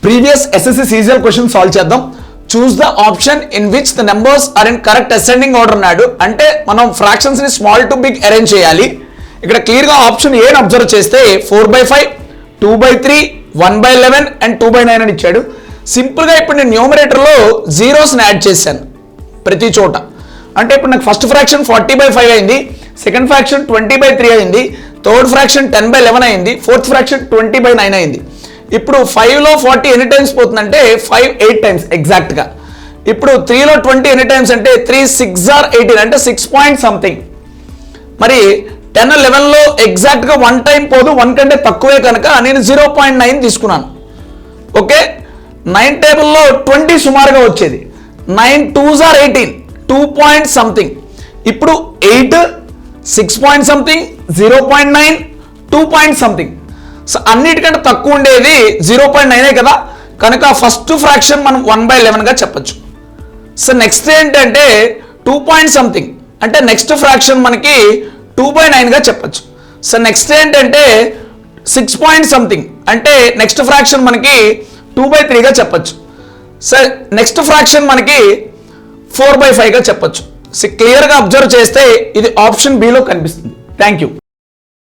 Previous SSC CGL question solve చేద్దాం. Choose the option in which the numbers are in correct ascending order అన్నాడు. అంటే మనం fractions ని small to big arrange చేయాలి. ఇక్కడ clear గా ఆప్షన్ ఏ అబ్జర్వ్ చేస్తే 4/5, 2/3, 1/11 అండ్ 2/9 అని ఇచ్చాడు. సింపుల్ గా ఇప్పుడు నేను న్యూమరేటర్ లో జీరోస్ ని యాడ్ చేశాను ప్రతి చోట. అంటే ఇప్పుడు నాకు ఫస్ట్ ఫ్రాక్షన్ 40/5 అయింది, సెకండ్ ఫ్రాక్షన్ 20/3 అయింది, థర్డ్ ఫ్రాక్షన్ 10/11 అయింది, ఫోర్త్ ఫ్రాక్షన్ 20/9 అయింది. ఇప్పుడు 5లో 40 ఎన్ని టైమ్స్ పోతుందంటే 5 8 టైమ్స్ ఎగ్జాక్ట్ గా. ఇప్పుడు 3లో 20 ఎన్ని టైమ్స్ అంటే 3 6 ఆర్ 18 అంటే 6 పాయింట్ సంథింగ్. మరి 10 11లో ఎగ్జాక్ట్ గా 1 టైం పోదు, 1 కంటే తక్కువే కనుక నేను 0.9 తీసుకున్నాను. ఓకే, 9 టేబుల్లో 20 సుమారుగా వచ్చేది. 9 2s ఆర్ 18, 2 పాయింట్ సంథింగ్. ఇప్పుడు 8 6 point something, 0.9 2 point something. So అన్నిటికంటే తక్కువ ఉండేది 0.9 కదా, కనుక ఫస్ట్ ఫ్రాక్షన్ మనం 1/11 గా చెప్పచ్చు. సో నెక్స్ట్ ఏంటంటే 2 పాయింట్ సంథింగ్ అంటే నెక్స్ట్ ఫ్రాక్షన్ మనకి 2/9 గా చెప్పచ్చు. సో నెక్స్ట్ ఏంటంటే 6 పాయింట్ సంథింగ్ అంటే నెక్స్ట్ ఫ్రాక్షన్ మనకి 2/3 గా చెప్పచ్చు. సో నెక్స్ట్ ఫ్రాక్షన్ మనకి 4/5 గా చెప్పచ్చు. సో క్లియర్గా అబ్జర్వ్ చేస్తే ఇది ఆప్షన్ బిలో కనిపిస్తుంది. Thank you.